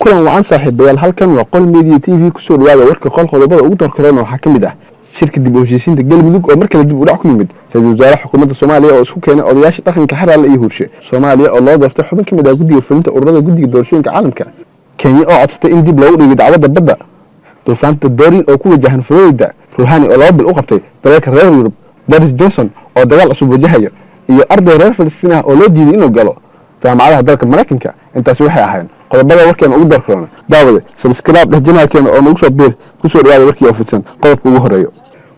kulan wacan saaxiibayaal halkan waa qol media TV ku soo dhawaada warka qol qodobada ugu doorkadana waxaa kamid ah shirka dib u heshiisiinta galmudug oo markale dib u dhac ku yimid ra'iisul wasaaraha xukuumadda Soomaaliya oo isku keenay odayaasha dhaqanka xaraale iyo hurshe Soomaaliya oo loo doortay xubin kamid ah guddiga fulinta ururada guddiga doorashooyinka caalamka Kenya oo codsatay in dib loogu dhigo dacwadda badda duufaanta Dorian oo ku wajahan Florida Rouhani oo laba bil u qabtay dalalka reer Yurub Boris Johnson oo dagaal cusub wajahaya iyo arday reer Falastiin ah oo loo diiday inuu galo jaamacadaha dalka Mareykanka intaas waxay ahaayeen qodobada warkeena ugu darkroona daawada subscribe dhajinaakeena oo nagu soo biir ku soo dhawaada warkii oo fidsan qodobka ugu horeeyo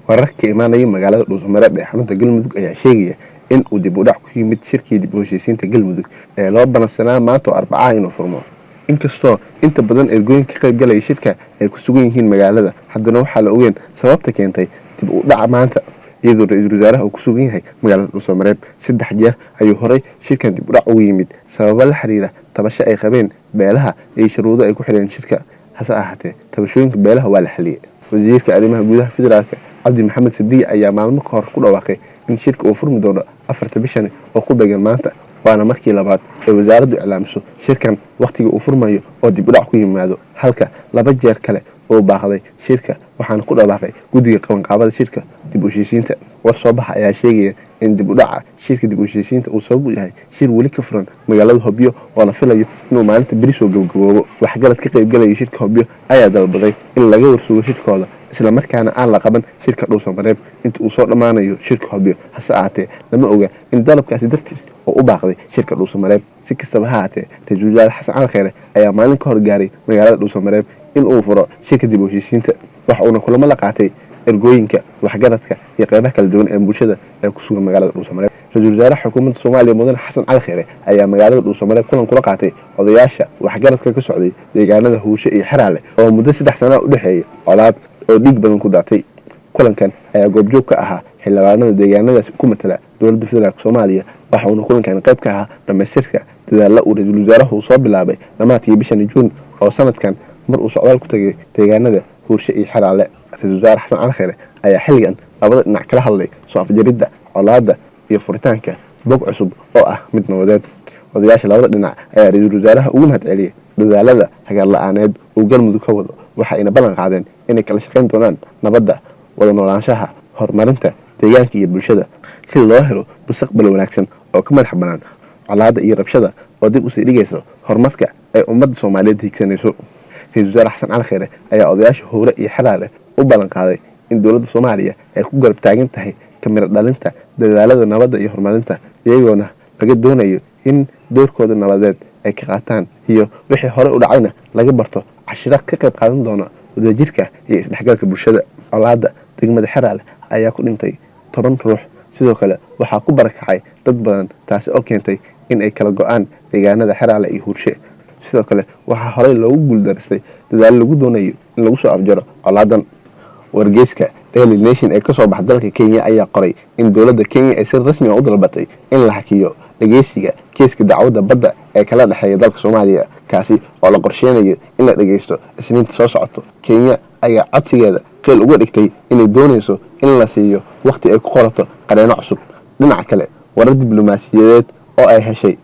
wararka imaanaya magaalada Dhuusamareeb ee xarunta Galmudug ayaa sheegaya in uu dib u dhac ku yimid shirkii dib u heshiisiinta Galmudug ee loo banansanaa maanta Arbacada inuu furmo inkastoo inta badan ergooyinka ka qayb galaya shirka ay ku sugan yihiin magaalada haddana waxaa la ogeyn sababta keentay dib u dhac maanta iyadoo ra'iisul wasaaraha uu ku sugan yahay magaalada Dhuusamareeb 3 jeer ayuu horay shirkan dib u dhac ugu yimid sabab la xiriira tabasho ay qabeen beelaha iyo shuruudo ay ku xireen shirka hase ahaatee tabashooyinka beelaha waa la xaliyay wasiirka arrimaha gudaha federaalka Cabdi Maxamed Sabriye ayaa maalmo ka hor ku dhawaaqay in shirka uu furmi doono 4 bishan oo ku beegan maanta waana markii labaad ee wasaaraddu iclaamiso shirkan waqtiga uu furmayo oo dib u dhac ku yimaado halka 2 jeer kale oo baaqday shirka waxaan ku dhawaaqay guddiga qabanqaabada shirka dib u heshiisiinta war soo baxa ayaa sheegaya in dib u dhaca shirka dib u heshiisiinta uu sabab u yahay shir weli ka furan magaalada Hobyo oo la filayo inuu maalinta beri soo gabagaboobo waxgarad ka qayb galaya shirka Hobyo ayaa dalbaday in laga warsugo shirkooda isla markaana aan la qaban shirka Dhuusamareeb inta uu soo dhamaanayo shirka Hobyo hase ahaatee lama oga in dalabkaasi dartiis oo u baaqday shirka Dhuusamareeb si kastaba ha ahaatee ra'iisul wasaare Xasan Cali Kheyre ayaa maalin ka hor gaaray magaalada Dhuusamareeb in uu furo shirka dib u heshiisiinta waxa uu kulamo la qaatay ergooyinka waxgaradka iyo qaybaha kala duwan ee bulshada ee ku sugan magaalada Dhuusamareeb ra'iisul wasaaraha xukuumadda Soomaaliya Mudane Xasan Cali Kheyre ayaa magaalada Dhuusamareeb kulan kula qaatay odayaasha waxgaradka ka socday deegaanada Huushe iyo Xaraale oo muddo 3 sano u dhaxeeyay colaad oo dhiig badan ku daatay kulankan ayaa goobjoog ka ahaa xildhibaanada deegaanadaas ku matala dowladda federaalka Soomaaliya waxa uu kulankan qayb ka ahaa dhamaystirka dadaallada uu ra'iisul wasaaruhu soo bilaabay dhamaadkii bishan Juun oo sanadkan mar uu socdaal ku tagay deegaanada Huushe iyo Xaraale ra'iisul wasaare Xasan Cali Kheyre ayaa xilligan labada dhinac kala hadlay soo afjaridda colaadda iyo furitaanka bog cusub oo ah mid nabadeed odayaasha labada dhinac ayaa ra'iisul wasaaraha ugu mahadceliyay dadaalada hagar la'aaneed uu Galmudug ka wado waxayna ballan qaadeen inay kala shaqeyn doonaan nabadda wada noolaanshaha horumarinta deegaanka iyo bulshada si loo helo mustaqbal wanaagsan oo ka madax banaan colaadda iyo rabshada oo dib u sii dhigayso horumarka ay ummadda Soomaaliyeed higsanayso ra'iisul wasaare Xasan Cali Kheyre ayaa odayaasha Huure iyo Xaraale u ballan qaaday in dowladda Soomaaliya ay ku garab taagan tahay kamira dhalinta dadaalada nabadda iyo horumarinta iyagoona laga doonayo in doorkooda nabadeed ay ka qaataan iyo wixii hore u dhacayna laga barto cashiro ka qayb qaadan doona wadajirka iyo isdhexgalka bulshada colaadda degmada Xaraale ayaa ku dhintay 10 ruux sidoo kale waxaa ku barakacay dad badan taasi oo keentay in ay kala go'aan deegaanada Xaraale iyo Hurshe sidoo kale waxaa horey loogu guuldareystay dadaal lagu doonayo in lagu soo afjaro colaadan wargeyska Daily Nation ee ka soo baxay dalka Kenya ayaa qoray in dowladda Kenya ay si rasmi ah u dalbatay in la hakiyo dhageysiga kiiska dacwadda badda ee kala dhaxeeya dalka Soomaaliya kaasi oo la qorsheynayo in la dhageysto Isniinta soo socoto Kenya ayaa codsigeeda qeyl uga dhigtay inay doonayso in la siiyo waqti ay ku qorato qareeno cusub dhinaca kale warar diblomaasiyadeed oo ay heshay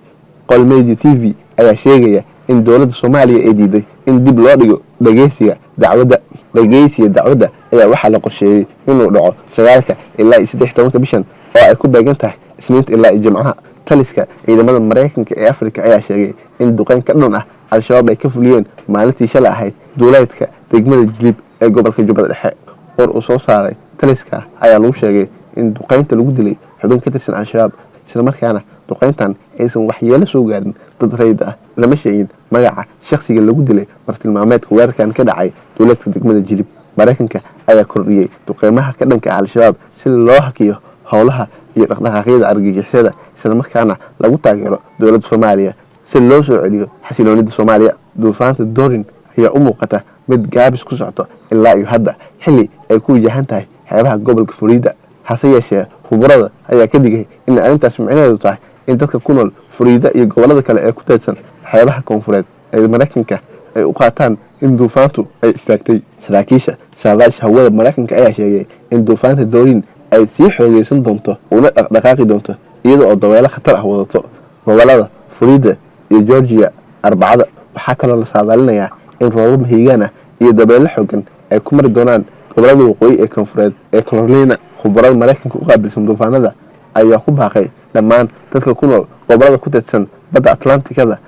qol media TV ayaa sheegaya in dowladda Soomaaliya ay diiday in dib loo dhigo dhageysiga dacwadda ayaa waxaa la qorsheeyay inuu dhaco 9 ilaa 13 bishan oo ay ku beegan tahay Isniinta ilaa Jimcaha taliska ciidamada Mareykanka ee Afrika ayaa sheegay in duqeyn ka dhan ah al-shabaab ay ka fuliyeen maalintii shalay ahayd duuleedka degmada Jilib ee gobolka Jubbada Dhexe war uu soo saaray taliska ayaa lagu sheegay in duqeynta lagu dilay xubin ka tirsan al-shabaab isla markaana duqeyntan aysan waxyeelo soo gaarin dad rayid ah lama sheegin magaca shakhsiga lagu dilay martilmaameedka weerarkan ka dhacay duuleedka degmada Jilib Mareykanka ayaa kordhiyay duqeymaha ka dhanka ah al-shabaab si loo hakiyo howlaha iyo dhaqdhaqaaqyada argagixisada isla markaana lagu taageero dowladda Soomaaliya si loo soo celiyo xasiloonida Soomaaliya duufaanta Dorian ayaa u muuqata mid gaabis ku socota ilaa iyo hadda xilli ay ku wajahan tahay xeebaha gobolka Florida hase yeeshee khubarada ayaa ka digay in arrintaas micnaheedu tahay in dadka ku nool Florida iyo gobolada kale ee ku teedsan xeebaha koonfureed ee Mareykanka ay u qaataan in duufaantu ay istaagtay saraakiisha saadaasha hawada Mareykanka ayaa sheegay in duufaanta Dorian ay sii xoogeysan doonto una dhaqdhaqaaqi doonto iyadoo dabaylo khatar ah wadato gobolada Florida iyo Georgia Arbacada waxaa kaloo la saadaalinayaa in roobab mahiigaan ah iyo dabeelo xooggan ay ku mari doonaan gobolada waqooyi ee koonfureed ee Carolina. khubarada Mareykanka u qaabilsan duufaanada ayaa ku baaqay dhammaan dadka ku nool gobolada ku teedsan badda Atlantikada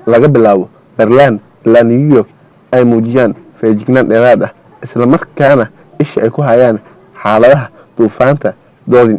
laga bilaabo Maryland ilaa New York ay muujiyaan feejignaan dheeraad ah isla markaana isha ay ku hayaan xaaladaha duufaanta Dorian.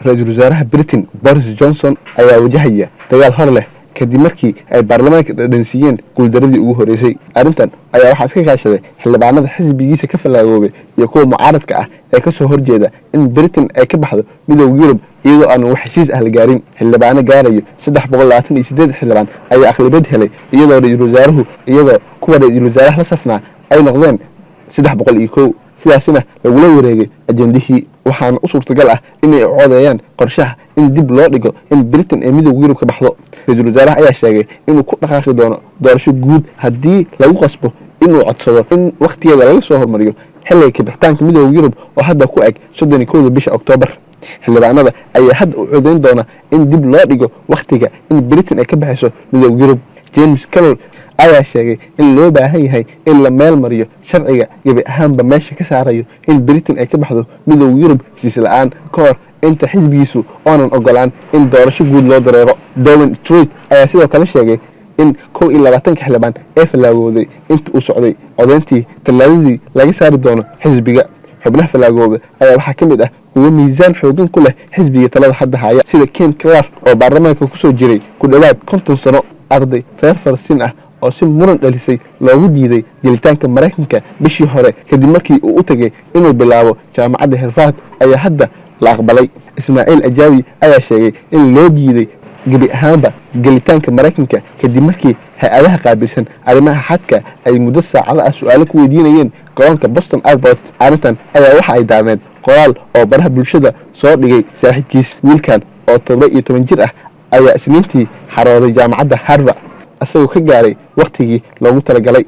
Ra'iisul Wasaaraha Britain Boris Johnson ayaa wajahaya dagaal hor leh kadib markii ay baarlamaanka dhadhansiiyeen guuldaradii ugu horeysay. Arrintan ayaa waxaa iska kaashaday xildhibaanada xisbigiisa ka falaagoobay iyo kuwa mucaaradka ah ee ka soo horjeeda in Britain ay ka baxdo midowga Yurub iyadoo aan wax heshiis ah la gaarin. xildhibaano gaarayo 328 xildhibaan ayaa aqlabiyad helay iyadoo kuwa ra'iisul wasaaraha la safnaa ay noqdeen 301 sidaasina lagula wareegay ajandihii. waxaana u suurtagal ah inay codeeyaan qorshaha in dib loo dhigo in Britain ay midowga Yurub ka baxdo. ra'iisul wasaaraha ayaa sheegay inuu ku dhaqaaqi doono doorasho guud haddii lagu qasbo inuu codsado in waqtigeeda laga soo hormariyo xilliga ka bixitaanka midowga Yurub oo hadda ku eg 31 bisha Oktoobar. xildhibaanada ayaa hadda u codeyn doona in dib loo dhigo waqtiga in Britain ay ka baxayso midowga Yurub. James Carroll ayaa sheegay in loo baahan yahay in la meel mariyo sharciga gabi ahaanba meesha ka saarayo in Britain ay ka baxdo midowga Yurub heshiis la'aan ka hor inta xisbigiisu oonan ogolaan in doorasho guud loo dareero. Downing Street ayaa sidoo kale sheegay in 21 xildhibaan ee falaagooday inta uu socday codeyntii talaadadii laga saari doono xisbiga. xubnaha falaagooda ayaa waxaa ka mid ah kuwa miisaan xooggan ku leh xisbiga talada hadda haya sida Ken Clark oo baarlamaanka ku soo jiray ku dhawaad 50 sano, arday reer Falastiin ah oo si muran dhalisay loogu diiday gelitaanka Mareykanka bishii hore kadib markii uu u tagay inuu bilaabo jaamacadda Harvard ayaa hadda la aqbalay. Ismaaciil Ajaawi ayaa sheegay in loo diiday gabi ahaanba gelitaanka Mareykanka kadib markii hay-adaha qaabilsan arrimaha xadka ay muddo saacado ah su'aalo ku weydiinayeen garoonka Boston Airport. arrintan ayaa waxa ay daameed qoraal oo baraha bulshada soo dhigay saaxiibkiis. wiilkan oo 17 jir ah ayaa isniintii xarooday jaamacadda Harvard asagoo ka gaaray waqtigii loogu talagalay.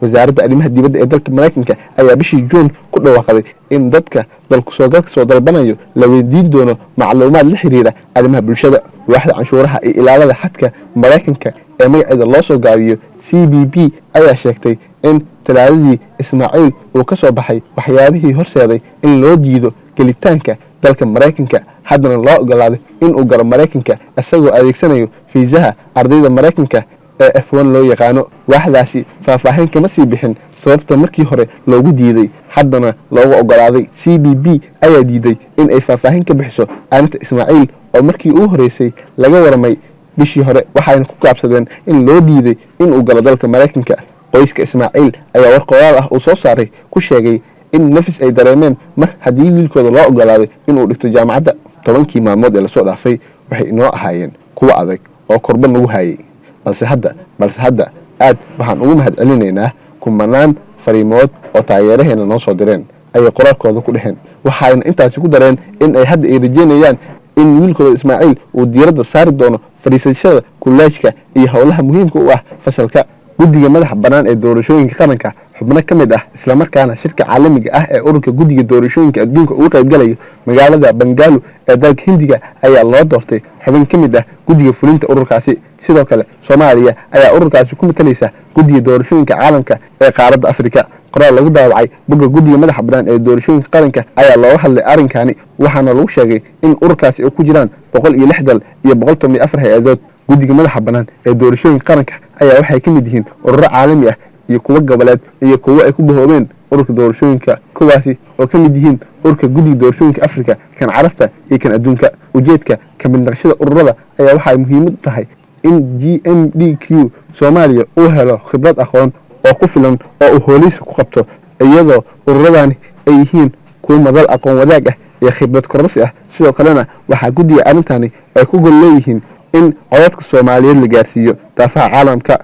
wasaaradda arrimaha dibadda ee dalka Mareykanka ayaa bishii Juun ku dhawaaqday in dadka dalku soo dalbanayo la weydiin doono macluumaad la xiriira arrimaha bulshada. waaxda canshuuraha iyo ilaalada xadka Mareykanka ee magaceeda loo soo gaabiyo CBP ayaa sheegtay in talaadadii Ismaaciil uu ka soo baxay waxyaabihii horseeday in loo diido gelitaanka dalka Mareykanka haddana loo ogolaaday in uu galo Mareykanka isagoo adeegsanayo fiisaha ardayda Mareykanka ee F1 loo yaqaano. waaxdaasi faahfaahin kama sii bixin sababta markii hore loogu diiday haddana loogu ogolaaday. CBP ayaa diiday in ay faahfaahin ka bixiso arrinta Ismaaciil oo markii uu horeysay laga warmay bishii hore waxayna ku gaabsadeen in loo diiday in uu galo dalka Mareykanka. qoyska Ismaaciil ayaa war qoraal ah uu soo saaray ku sheegay in nafis ay dareemeen mar haddii wiilkooda loo ogolaaday inuu dhigto jaamacadda. 10 maalmood ee la soo dhaafay waxay inoo ahaayeen kuwa adag oo korban nagu hayay balse hadda aad waxaan ugu mahad celinaynaa kumanaan fariimood oo taageeraheena noo soo direen ayay qoraalkooda ku dhaheen. waxayna intaasi ku dareen in ay hadda ay rajeynayaan in wiilkooda Ismaaciil uu diiradda saari doono fariisashada kullaajka iyo howlaha muhiimka u ah fasalka. guddiga madaxa bannaan ee doorashooyinka qaranka xubno ka mid ah isla markaana shirka caalamiga ah ee ururka guddiga doorashooyinka adduunka uga qayb galaya magaalada Bangalore ee dalka Hindiga ayaa loo doortay xubin ka mid ah guddiga fulinta ururkaasi. sidoo kale Soomaaliya ayaa ururkaasi ku matalaysa guddiga doorashooyinka caalamka ee qaaradda Afrika. qoraal lagu daawacay bogga guddiga madaxa bannaan ee doorashooyinka qaranka ayaa looga hadlay arrinkani waxaana lagu sheegay in ururkaasi ay ku jiraan 106 dal iyo 114 hay-adood. guddiga madaxa bannaan ee doorashooyinka qaranka ayaa waxay ka mid yihiin ururo caalami ah iyo kuwa goboleed iyo kuwa ay ku bahoobeen ururka doorashooyinka kuwaasi oo ka mid yihiin ururka guddiga doorashooyinka Afrika, kan Carabta iyo kan adduunka. ujeedka ka mid noqoshada ururada ayaa waxay muhiim u tahay in GMDQ Soomaaliya uu helo khibrad aqoon oo ku filan oo uu howlihiisa ku qabto iyadoo ururadani ay yihiin kuwa madal aqoon wadaag ah iyo khibrad kororsi ah. sidoo kalena waxaa guddiga arrintani ay ku gol leeyihiin in codadka Soomaaliyeed la gaarsiiyo daafaha caalamka.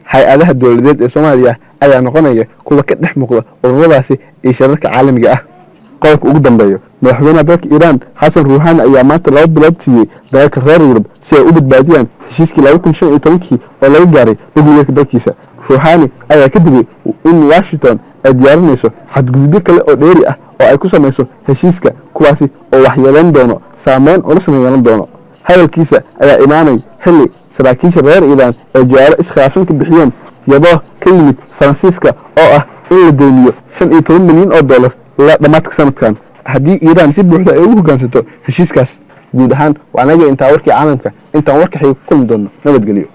hay-adaha dowladeed ee Soomaaliya ayaa noqonaya kuwa ka dhex muuqda ururadaasi iyo shirarka caalamiga ah. qodobka ugu dambeeya madaxweynaha dalka Iran Xasan Ruuxaani ayaa maanta 2 bilood siiyay dalalka reer Yurub si ay u badbaadiyaan heshiiskii 2015 oo laga gaaray nukliyeerka dalkiisa. Ruuxaani ayaa ka digay in Washington ay diyaarinayso xadgudubyo kale oo dheeri ah oo ay ku samayso heshiiska kuwaasi oo waxyeeleyn doono saameyn culus yeelan doono هذا الكيسة أي إيماني حلي سراكيش غير إيران الجوار إسخافين كبحيان يباه كلمة فرانسيسكا أو إلا دينيو 15 مليون دولار لا دماتك سنة كان هدي إيران سيب بوحدة إيوه كانتو هشيس كاس جودهان وعناجي انت وركي عالمك انت وركي حيو كل دونه نبت قليو